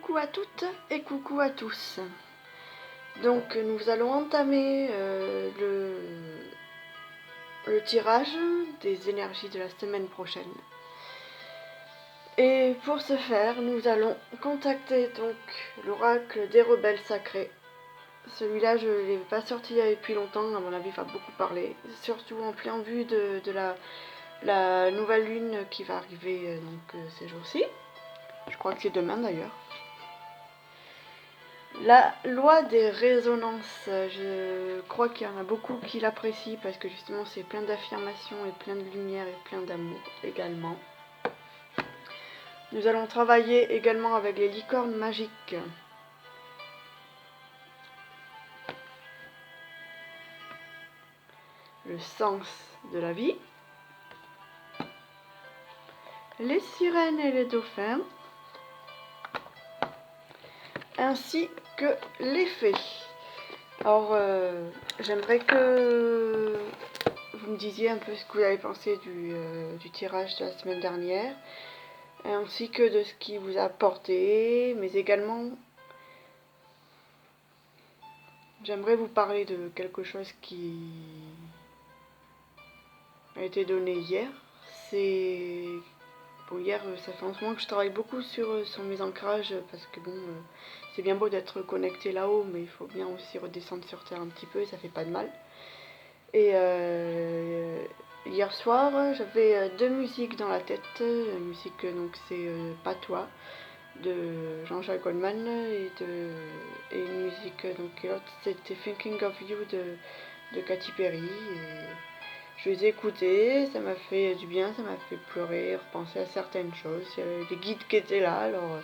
Coucou à toutes et coucou à tous. Donc nous allons entamer le tirage des énergies de la semaine prochaine. Et pour ce faire, nous allons contacter donc l'oracle des rebelles sacrés. Celui-là, je ne l'ai pas sorti depuis longtemps, à mon avis, il va beaucoup parler. Surtout en plein vue de la nouvelle lune qui va arriver ces jours-ci. Je crois que c'est demain d'ailleurs. La loi des résonances, je crois qu'il y en a beaucoup qui l'apprécient parce que justement c'est plein d'affirmations et plein de lumière et plein d'amour également. Nous allons travailler également avec les licornes magiques. Le sens de la vie. Les sirènes et les dauphins. Ainsi que les fées. Alors, j'aimerais que vous me disiez un peu ce que vous avez pensé du tirage de la semaine dernière, ainsi que de ce qui vous a apporté, mais également, j'aimerais vous parler de quelque chose qui a été donné hier. C'est... Bon, hier, ça fait un moment que je travaille beaucoup sur mes ancrages, parce que bon... c'est bien beau d'être connecté là-haut, mais il faut bien aussi redescendre sur Terre un petit peu, et ça fait pas de mal. Et hier soir, j'avais deux musiques dans la tête. La musique, donc c'est Patois de Jean-Jacques Goldman, et une musique, donc l'autre c'était Thinking of You de Katy Perry. Et je les ai écoutées, ça m'a fait du bien, ça m'a fait pleurer, repenser à certaines choses. Il y avait des guides qui étaient là, alors...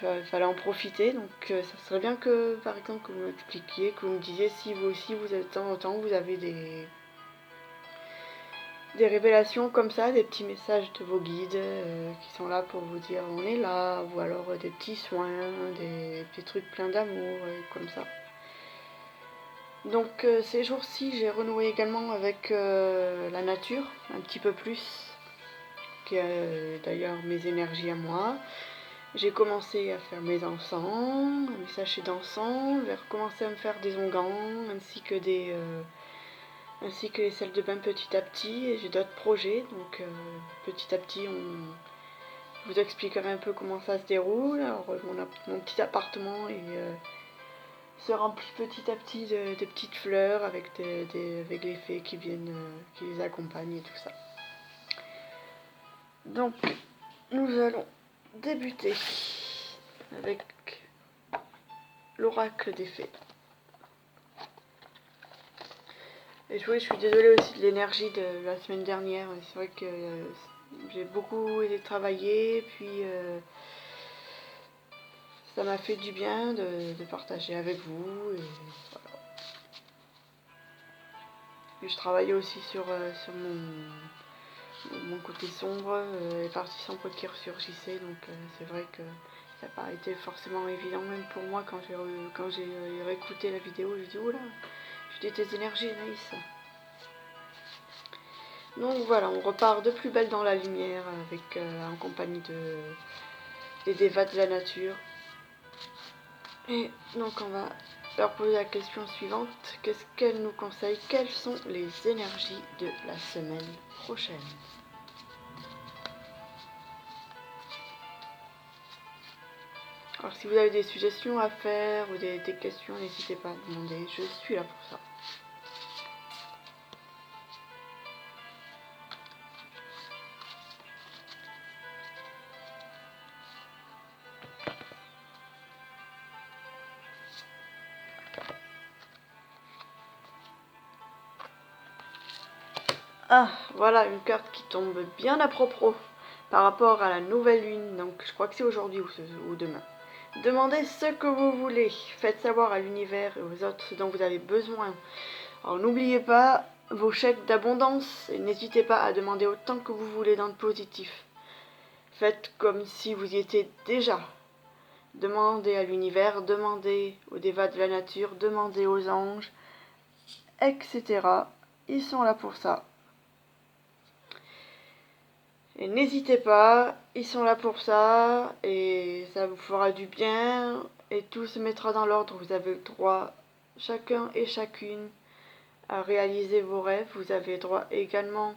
il fallait en profiter, donc ça serait bien que, par exemple, que vous m'expliquiez, que vous me disiez si vous aussi, vous êtes de temps en temps, vous avez des révélations comme ça, des petits messages de vos guides qui sont là pour vous dire on est là, ou alors des petits soins, des trucs pleins d'amour, comme ça. Donc ces jours-ci, j'ai renoué également avec la nature, un petit peu plus, qui est d'ailleurs mes énergies à moi. J'ai commencé à faire mes encens, mes sachets d'encens, j'ai recommencé à me faire des onguents, ainsi que les sels de bain petit à petit, et j'ai d'autres projets, donc petit à petit je vous expliquerai un peu comment ça se déroule. Alors mon petit appartement se remplit petit à petit de petites fleurs avec avec les fées qui viennent, qui les accompagnent et tout ça. Donc nous allons débuter avec l'oracle des fées. Et je suis désolée aussi de l'énergie de la semaine dernière. C'est vrai que j'ai beaucoup été travailler, puis ça m'a fait du bien de partager avec vous. Et voilà. Et je travaillais aussi sur mon côté sombre, les parties sombres qui ressurgissaient. Donc c'est vrai que ça n'a pas été forcément évident, même pour moi, quand j'ai réécouté la vidéo. Je dis oula, j'ai dit tes énergies, Anaïs. Donc voilà, on repart de plus belle dans la lumière avec en compagnie des dévas de la nature. Et donc on va leur poser la question suivante. Qu'est-ce qu'elles nous conseillent? Quelles sont les énergies de la semaine prochaine? Alors si vous avez des suggestions à faire ou des questions, n'hésitez pas à demander. Je suis là pour ça. Ah, voilà une carte qui tombe bien à propos par rapport à la nouvelle lune. Donc je crois que c'est aujourd'hui ou demain. Demandez ce que vous voulez. Faites savoir à l'univers et aux autres ce dont vous avez besoin. Alors n'oubliez pas vos chèques d'abondance et n'hésitez pas à demander autant que vous voulez dans le positif. Faites comme si vous y étiez déjà. Demandez à l'univers, demandez aux dévas de la nature, demandez aux anges, etc. Ils sont là pour ça. Et n'hésitez pas, ils sont là pour ça, et ça vous fera du bien, et tout se mettra dans l'ordre. Vous avez le droit, chacun et chacune, à réaliser vos rêves. Vous avez droit également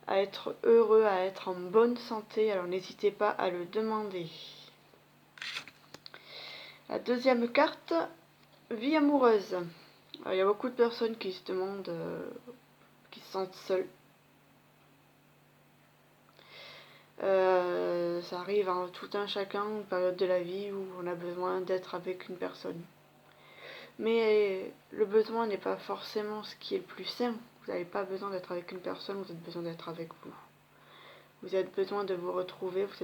à être heureux, à être en bonne santé, alors n'hésitez pas à le demander. La deuxième carte, vie amoureuse. Alors, il y a beaucoup de personnes qui se demandent, qui se sentent seules. Ça arrive à tout un chacun, une période de la vie où on a besoin d'être avec une personne. Mais le besoin n'est pas forcément ce qui est le plus sain. Vous n'avez pas besoin d'être avec une personne, vous avez besoin d'être avec vous. Vous avez besoin de vous retrouver, vous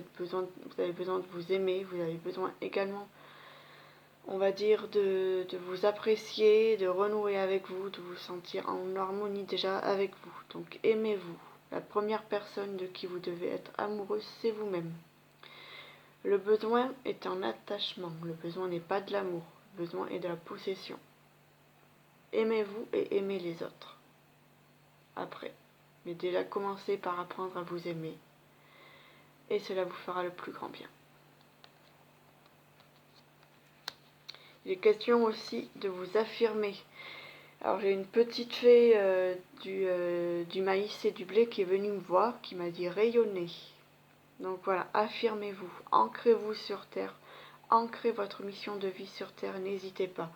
avez besoin de vous aimer, vous avez besoin également, on va dire, de vous apprécier, de renouer avec vous, de vous sentir en harmonie déjà avec vous. Donc aimez-vous. La première personne de qui vous devez être amoureux, c'est vous-même. Le besoin est un attachement. Le besoin n'est pas de l'amour. Le besoin est de la possession. Aimez-vous et aimez les autres. Après. Mais déjà commencez par apprendre à vous aimer. Et cela vous fera le plus grand bien. Il est question aussi de vous affirmer. Alors j'ai une petite fée du maïs et du blé qui est venue me voir, qui m'a dit rayonnez. Donc voilà, affirmez-vous, ancrez-vous sur terre, ancrez votre mission de vie sur terre, n'hésitez pas.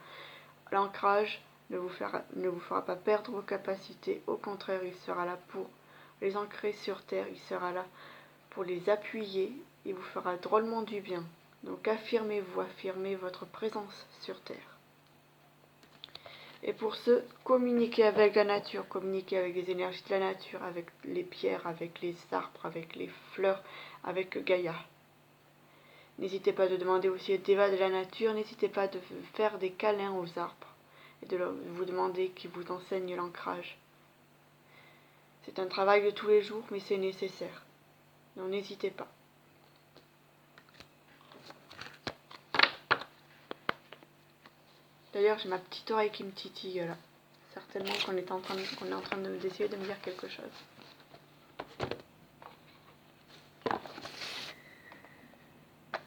L'ancrage ne vous fera pas perdre vos capacités, au contraire, il sera là pour les ancrer sur terre, il sera là pour les appuyer, il vous fera drôlement du bien. Donc affirmez-vous, affirmez votre présence sur terre. Et pour ce, communiquez avec la nature, communiquez avec les énergies de la nature, avec les pierres, avec les arbres, avec les fleurs, avec Gaïa. N'hésitez pas de demander aussi aux dévas de la nature, n'hésitez pas de faire des câlins aux arbres et de vous demander qu'ils vous enseignent l'ancrage. C'est un travail de tous les jours, mais c'est nécessaire. Donc n'hésitez pas. D'ailleurs, j'ai ma petite oreille qui me titille là. Certainement qu'on est en train d'essayer de me dire quelque chose.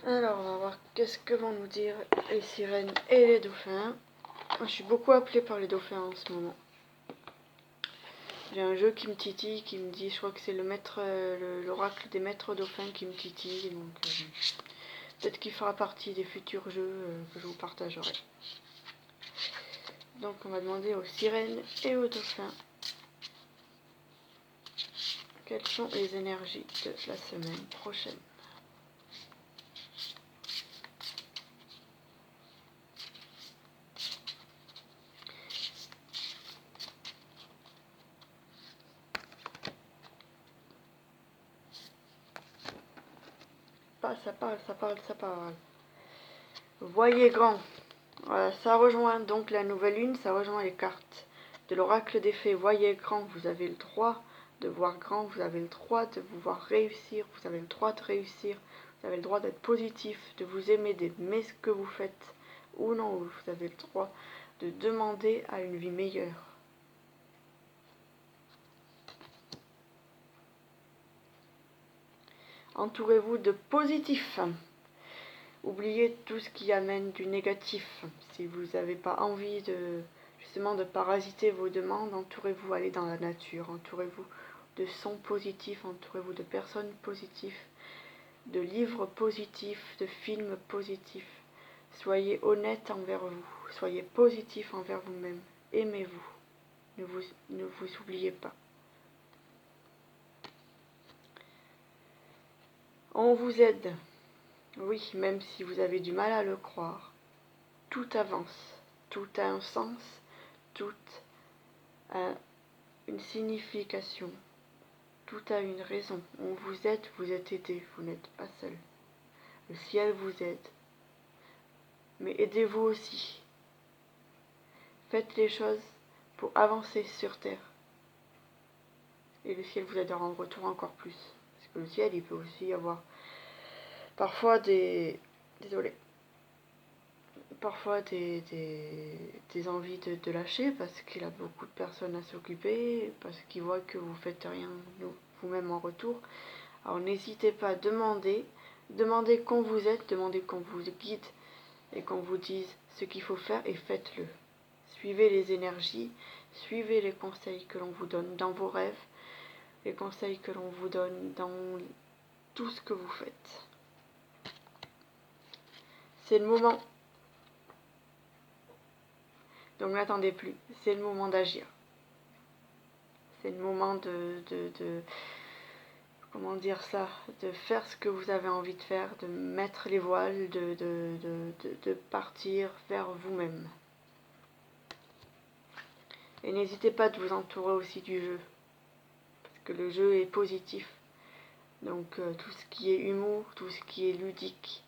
Alors, on va voir qu'est-ce que vont nous dire les sirènes et les dauphins. Je suis beaucoup appelée par les dauphins en ce moment. J'ai un jeu qui me titille, qui me dit, je crois que c'est l'oracle des maîtres dauphins qui me titille, donc peut-être qu'il fera partie des futurs jeux que je vous partagerai. Donc on va demander aux sirènes et aux dauphins quelles sont les énergies de la semaine prochaine. Ça parle. Voyez grand. Voilà, ça rejoint donc la nouvelle lune, ça rejoint les cartes de l'oracle des fées. Voyez grand, vous avez le droit de voir grand, vous avez le droit de vous voir réussir, vous avez le droit de réussir, vous avez le droit d'être positif, de vous aimer, d'aimer ce que vous faites ou non, vous avez le droit de demander à une vie meilleure. Entourez-vous de positifs. Oubliez tout ce qui amène du négatif. Si vous n'avez pas envie justement de parasiter vos demandes, entourez-vous, allez dans la nature, entourez-vous de sons positifs, entourez-vous de personnes positives, de livres positifs, de films positifs. Soyez honnête envers vous, soyez positif envers vous-même, aimez-vous, ne vous oubliez pas. On vous aide. Oui, même si vous avez du mal à le croire, tout avance, tout a un sens, tout a une signification, tout a une raison. On vous aide, vous êtes aidé, vous n'êtes pas seul. Le ciel vous aide, mais aidez-vous aussi. Faites les choses pour avancer sur terre. Et le ciel vous aidera en retour encore plus. Parce que le ciel, il peut aussi avoir parfois des envies de lâcher parce qu'il a beaucoup de personnes à s'occuper, parce qu'il voit que vous faites rien vous-même en retour. Alors n'hésitez pas à demander qu'on vous aide, demandez qu'on vous guide et qu'on vous dise ce qu'il faut faire et faites-le. Suivez les énergies, suivez les conseils que l'on vous donne dans vos rêves, les conseils que l'on vous donne dans tout ce que vous faites. C'est le moment. Donc n'attendez plus, c'est le moment d'agir. C'est le moment comment dire ça, de faire ce que vous avez envie de faire, de mettre les voiles, de partir vers vous-même. Et n'hésitez pas de vous entourer aussi du jeu, parce que le jeu est positif. Donc tout ce qui est humour, tout ce qui est ludique.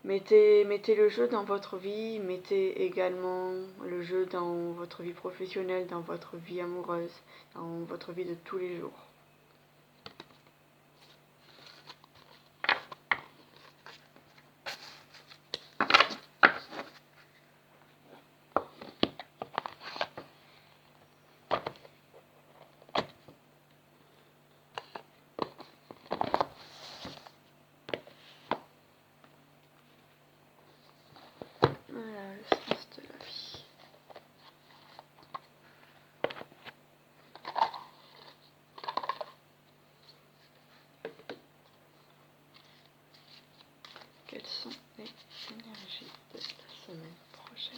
Mettez le jeu dans votre vie, mettez également le jeu dans votre vie professionnelle, dans votre vie amoureuse, dans votre vie de tous les jours. Voilà le sens de la vie. Quelles sont les énergies de la semaine prochaine?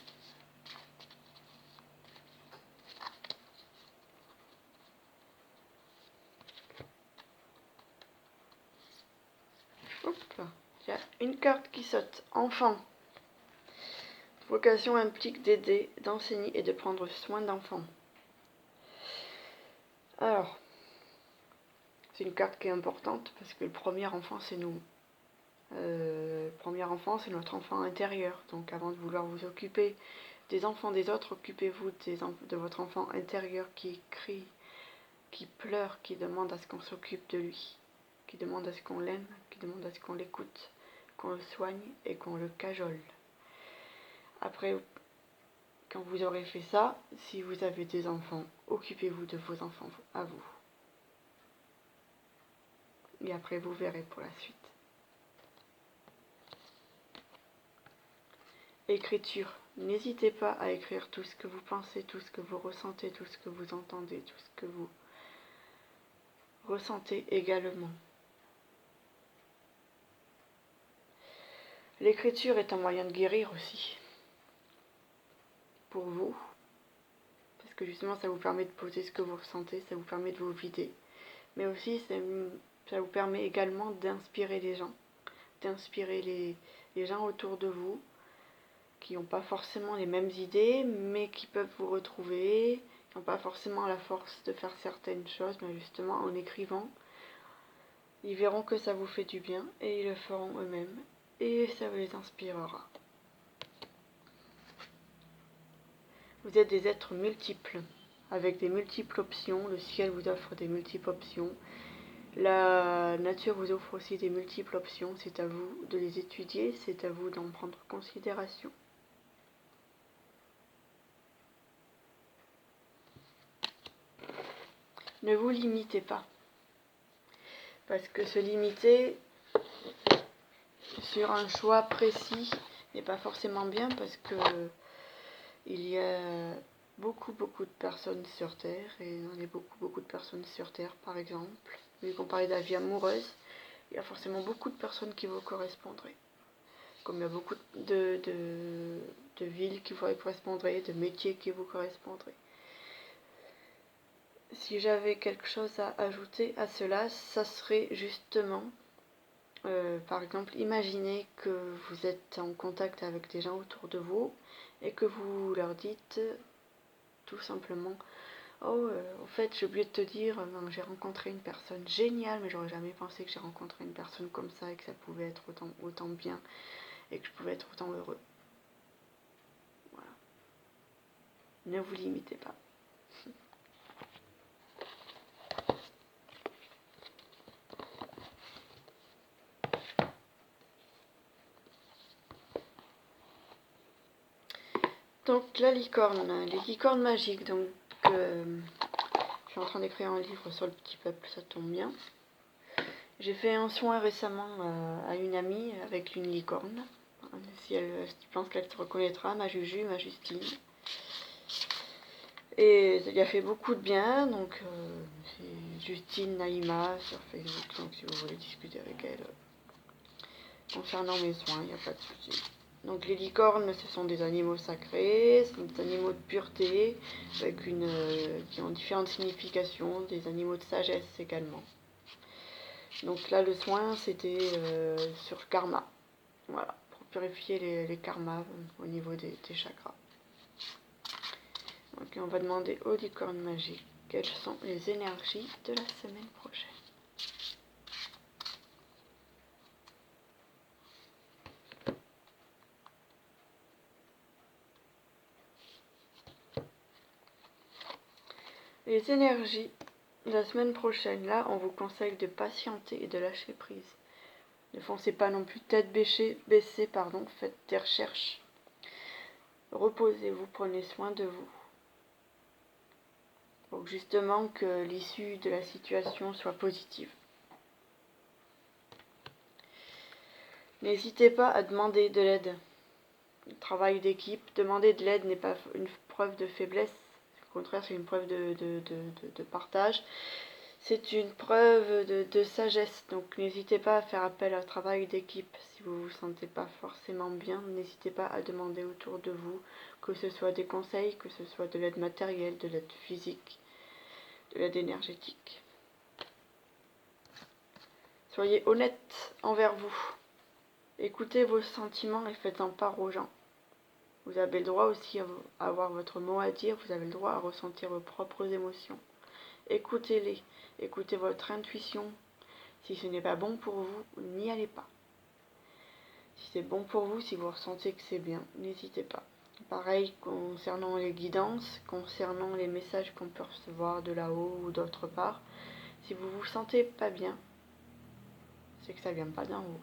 Hop, il y a une carte qui saute. Enfant. Vocation implique d'aider, d'enseigner et de prendre soin d'enfants. Alors, c'est une carte qui est importante parce que le premier enfant, c'est nous. Le premier enfant, c'est notre enfant intérieur. Donc avant de vouloir vous occuper des enfants des autres, occupez-vous de votre enfant intérieur qui crie, qui pleure, qui demande à ce qu'on s'occupe de lui, qui demande à ce qu'on l'aime, qui demande à ce qu'on l'écoute, qu'on le soigne et qu'on le cajole. Après, quand vous aurez fait ça, si vous avez des enfants, occupez-vous de vos enfants à vous. Et après, vous verrez pour la suite. Écriture. N'hésitez pas à écrire tout ce que vous pensez, tout ce que vous ressentez, tout ce que vous entendez, tout ce que vous ressentez également. L'écriture est un moyen de guérir aussi. Pour vous. Parce que justement, ça vous permet de poser ce que vous ressentez, ça vous permet de vous vider. Mais aussi, ça vous permet également d'inspirer les gens. D'inspirer les gens autour de vous qui n'ont pas forcément les mêmes idées, mais qui peuvent vous retrouver, qui n'ont pas forcément la force de faire certaines choses, mais justement en écrivant, ils verront que ça vous fait du bien et ils le feront eux-mêmes et ça les inspirera. Vous êtes des êtres multiples, avec des multiples options, le ciel vous offre des multiples options, la nature vous offre aussi des multiples options, c'est à vous de les étudier, c'est à vous d'en prendre considération. Ne vous limitez pas, parce que se limiter sur un choix précis n'est pas forcément bien, parce que il y a beaucoup de personnes sur Terre, et on est beaucoup de personnes sur Terre par exemple. Vu qu'on parlait de la vie amoureuse, il y a forcément beaucoup de personnes qui vous correspondraient. Comme il y a beaucoup de villes qui vous correspondraient, de métiers qui vous correspondraient. Si j'avais quelque chose à ajouter à cela, ça serait justement, par exemple, imaginez que vous êtes en contact avec des gens autour de vous et que vous leur dites tout simplement « Oh, en fait, j'ai oublié de te dire, j'ai rencontré une personne géniale, mais j'aurais jamais pensé que j'ai rencontré une personne comme ça et que ça pouvait être autant bien et que je pouvais être autant heureux. » Voilà. Ne vous limitez pas. Donc la licorne, les licornes magiques. Donc je suis en train d'écrire un livre sur le petit peuple, ça tombe bien. J'ai fait un soin récemment à une amie avec une licorne. Si je pense qu'elle se reconnaîtra, ma Juju, ma Justine. Et ça lui a fait beaucoup de bien, donc c'est Justine Naïma sur Facebook, donc si vous voulez discuter avec elle concernant mes soins, il n'y a pas de souci. Donc les licornes, ce sont des animaux sacrés, ce sont des animaux de pureté, avec qui ont différentes significations, des animaux de sagesse également. Donc là, le soin, c'était sur karma, voilà, pour purifier les karmas au niveau des chakras. Donc on va demander aux licornes magiques quelles sont les énergies de la semaine prochaine. Les énergies de la semaine prochaine, là, on vous conseille de patienter et de lâcher prise. Ne foncez pas non plus tête baissée, faites des recherches. Reposez-vous, prenez soin de vous. Pour justement que l'issue de la situation soit positive. N'hésitez pas à demander de l'aide. Le travail d'équipe, demander de l'aide n'est pas une preuve de faiblesse. Au contraire, c'est une preuve de partage. C'est une preuve de sagesse. Donc n'hésitez pas à faire appel à un travail d'équipe. Si vous ne vous sentez pas forcément bien, n'hésitez pas à demander autour de vous, que ce soit des conseils, que ce soit de l'aide matérielle, de l'aide physique, de l'aide énergétique. Soyez honnête envers vous. Écoutez vos sentiments et faites-en part aux gens. Vous avez le droit aussi à avoir votre mot à dire, vous avez le droit à ressentir vos propres émotions. Écoutez-les, écoutez votre intuition. Si ce n'est pas bon pour vous, n'y allez pas. Si c'est bon pour vous, si vous ressentez que c'est bien, n'hésitez pas. Pareil concernant les guidances, concernant les messages qu'on peut recevoir de là-haut ou d'autre part. Si vous vous sentez pas bien, c'est que ça vient pas d'en haut.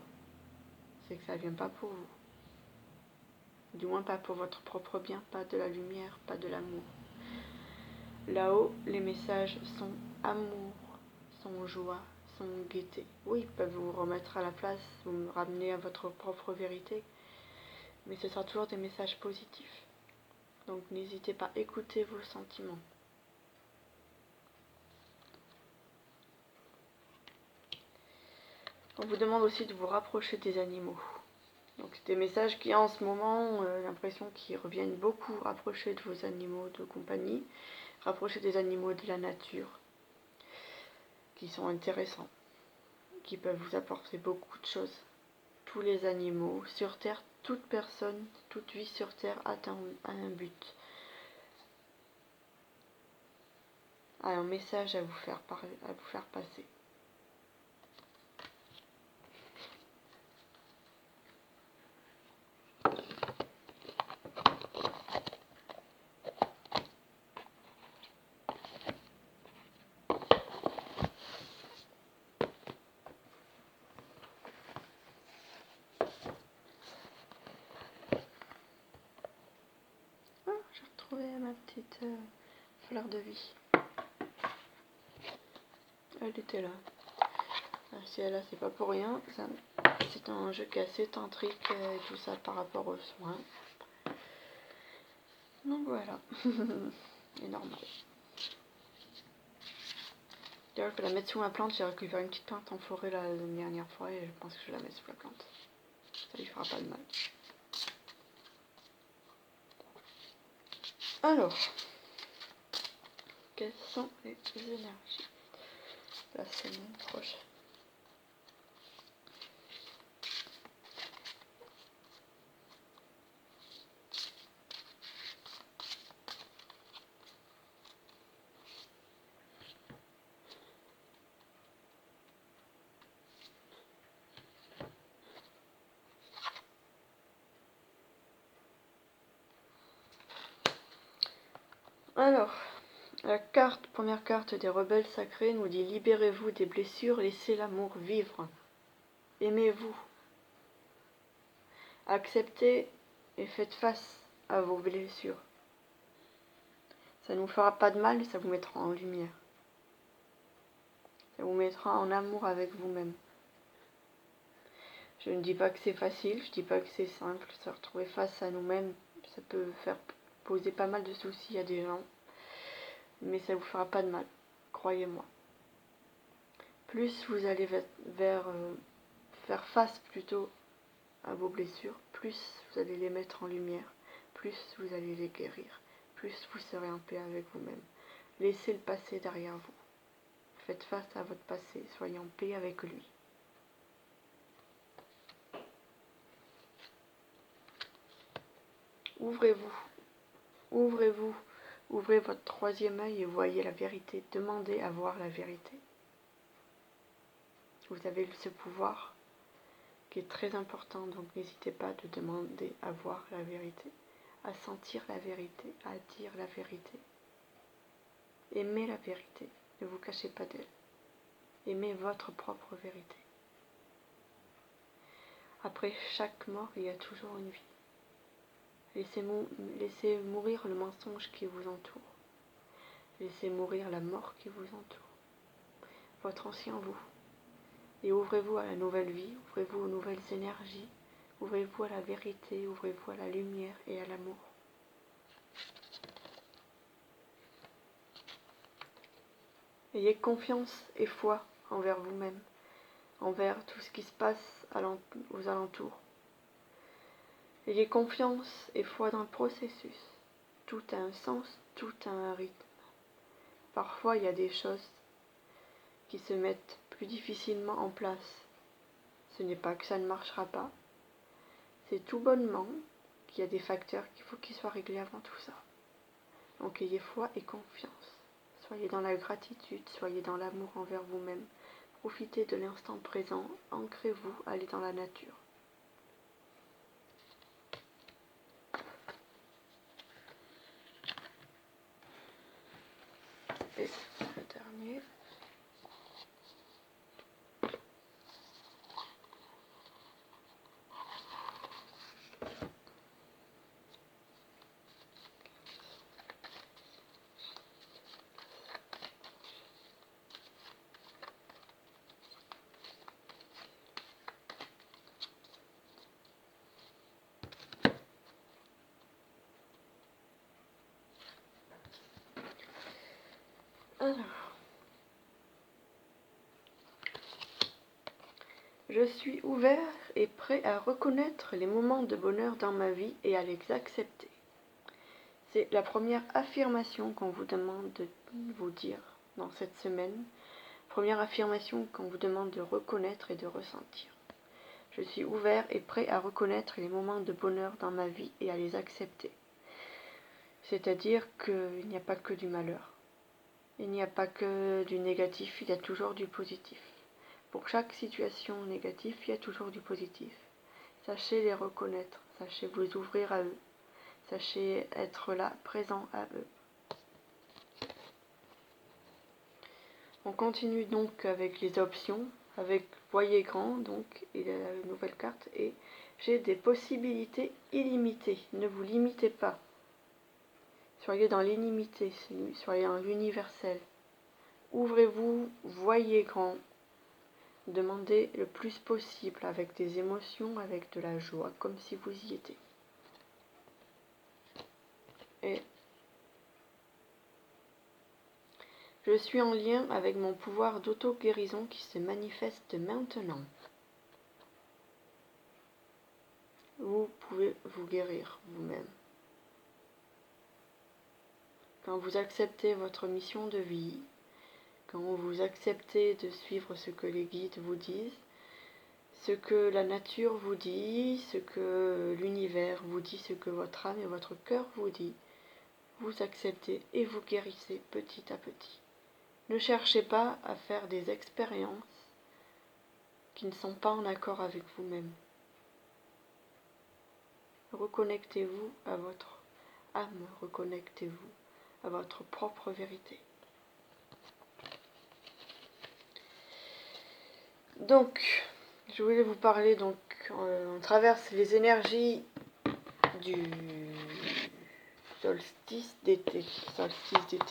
C'est que ça vient pas pour vous. Du moins pas pour votre propre bien, pas de la lumière, pas de l'amour. Là-haut, les messages sont amour, sont joie, sont gaieté. Oui, ils peuvent vous remettre à la place, vous me ramener à votre propre vérité, mais ce sera toujours des messages positifs. Donc n'hésitez pas à écouter vos sentiments. On vous demande aussi de vous rapprocher des animaux. Donc c'est des messages qui en ce moment, l'impression qu'ils reviennent beaucoup. Rapprochez de vos animaux de compagnie, rapprochez des animaux de la nature, qui sont intéressants, qui peuvent vous apporter beaucoup de choses. Tous les animaux sur Terre, toute personne, toute vie sur Terre a un but, a un message à vous faire passer. Ah, j'ai retrouvé ma petite fleur de vie. Elle était là. Si elle est là, c'est pas pour rien. C'est un jeu qui est assez tantrique et tout ça par rapport aux soins. Donc voilà. C'est normal. D'ailleurs, je peux la mettre sous ma plante. J'ai récupéré une petite plante en forêt la dernière fois et je pense que je la mets sous la plante. Ça lui fera pas de mal. Alors, quelles sont les énergies de la semaine prochaine? Alors, la première carte des rebelles sacrés nous dit: libérez-vous des blessures, laissez l'amour vivre. Aimez-vous. Acceptez et faites face à vos blessures. Ça ne vous fera pas de mal et ça vous mettra en lumière. Ça vous mettra en amour avec vous-même. Je ne dis pas que c'est facile, je dis pas que c'est simple. Se retrouver face à nous-mêmes, ça peut faire poser pas mal de soucis à des gens. Mais ça vous fera pas de mal, croyez-moi. Plus vous allez faire face plutôt à vos blessures, plus vous allez les mettre en lumière, plus vous allez les guérir, plus vous serez en paix avec vous-même. Laissez le passé derrière vous. Faites face à votre passé, soyez en paix avec lui. Ouvrez-vous, ouvrez-vous, ouvrez votre troisième œil et voyez la vérité. Demandez à voir la vérité. Vous avez ce pouvoir qui est très important, donc n'hésitez pas de demander à voir la vérité, à sentir la vérité, à dire la vérité. Aimez la vérité, ne vous cachez pas d'elle. Aimez votre propre vérité. Après chaque mort, il y a toujours une vie. Laissez mourir le mensonge qui vous entoure. Laissez mourir la mort qui vous entoure. Votre ancien vous. Et ouvrez-vous à la nouvelle vie, ouvrez-vous aux nouvelles énergies, ouvrez-vous à la vérité, ouvrez-vous à la lumière et à l'amour. Ayez confiance et foi envers vous-même, envers tout ce qui se passe aux alentours. Ayez confiance et foi dans le processus. Tout a un sens, tout a un rythme. Parfois, il y a des choses qui se mettent plus difficilement en place. Ce n'est pas que ça ne marchera pas. C'est tout bonnement qu'il y a des facteurs qu'il faut qu'ils soient réglés avant tout ça. Donc ayez foi et confiance. Soyez dans la gratitude, soyez dans l'amour envers vous-même. Profitez de l'instant présent, ancrez-vous, allez dans la nature. Et le dernier. Alors, je suis ouvert et prêt à reconnaître les moments de bonheur dans ma vie et à les accepter. C'est la première affirmation qu'on vous demande de vous dire dans cette semaine. Première affirmation qu'on vous demande de reconnaître et de ressentir. Je suis ouvert et prêt à reconnaître les moments de bonheur dans ma vie et à les accepter. C'est-à-dire qu'il n'y a pas que du malheur. Il n'y a pas que du négatif, il y a toujours du positif. Pour chaque situation négative, il y a toujours du positif. Sachez les reconnaître, sachez vous ouvrir à eux, sachez être là, présent à eux. On continue donc avec les options, avec voyez grand, donc, et la nouvelle carte, et j'ai des possibilités illimitées. Ne vous limitez pas. Soyez dans l'inimité, soyez dans l'universel. Ouvrez-vous, voyez grand. Demandez le plus possible avec des émotions, avec de la joie, comme si vous y étiez. Et je suis en lien avec mon pouvoir d'auto-guérison qui se manifeste maintenant. Vous pouvez vous guérir vous-même. Quand vous acceptez votre mission de vie, quand vous acceptez de suivre ce que les guides vous disent, ce que la nature vous dit, ce que l'univers vous dit, ce que votre âme et votre cœur vous dit, vous acceptez et vous guérissez petit à petit. Ne cherchez pas à faire des expériences qui ne sont pas en accord avec vous-même. Reconnectez-vous à votre âme, reconnectez-vous à votre propre vérité. Donc, je voulais vous parler, on traverse les énergies du solstice d'été,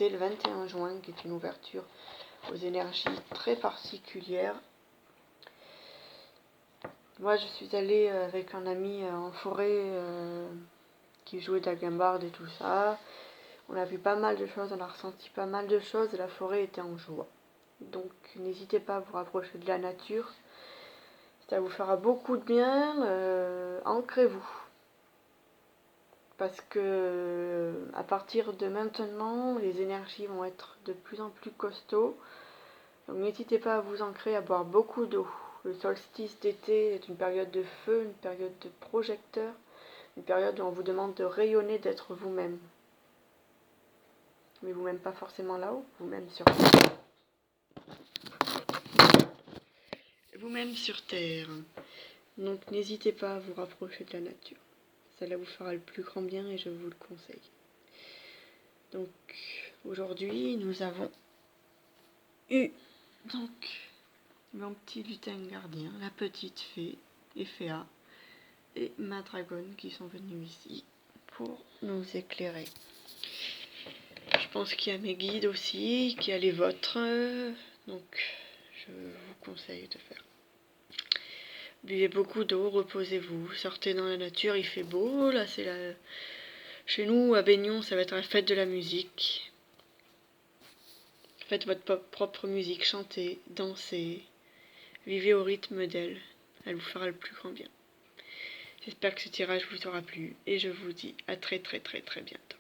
le 21 juin, qui est une ouverture aux énergies très particulières. Moi, je suis allée avec un ami en forêt qui jouait de la guimbarde et tout ça. On a vu pas mal de choses, on a ressenti pas mal de choses et la forêt était en joie. Donc n'hésitez pas à vous rapprocher de la nature. Ça vous fera beaucoup de bien. Ancrez-vous. Parce que à partir de maintenant, les énergies vont être de plus en plus costauds. Donc n'hésitez pas à vous ancrer, à boire beaucoup d'eau. Le solstice d'été est une période de feu, une période de projecteur, une période où on vous demande de rayonner, d'être vous-même. Mais vous-même pas forcément là-haut, vous-même sur Terre. Vous-même sur Terre. Donc n'hésitez pas à vous rapprocher de la nature. Cela vous fera le plus grand bien et je vous le conseille. Donc aujourd'hui nous avons eu mon petit lutin gardien, la petite fée, Ephéa, et ma dragonne qui sont venus ici pour nous éclairer. Je pense qu'il y a mes guides aussi, qu'il y a les vôtres, donc je vous conseille de faire. Buvez beaucoup d'eau, reposez-vous, sortez dans la nature, il fait beau, là c'est la... Chez nous, à Baignon, ça va être la fête de la musique. Faites votre propre musique, chantez, dansez, vivez au rythme d'elle, elle vous fera le plus grand bien. J'espère que ce tirage vous aura plu et je vous dis à très bientôt.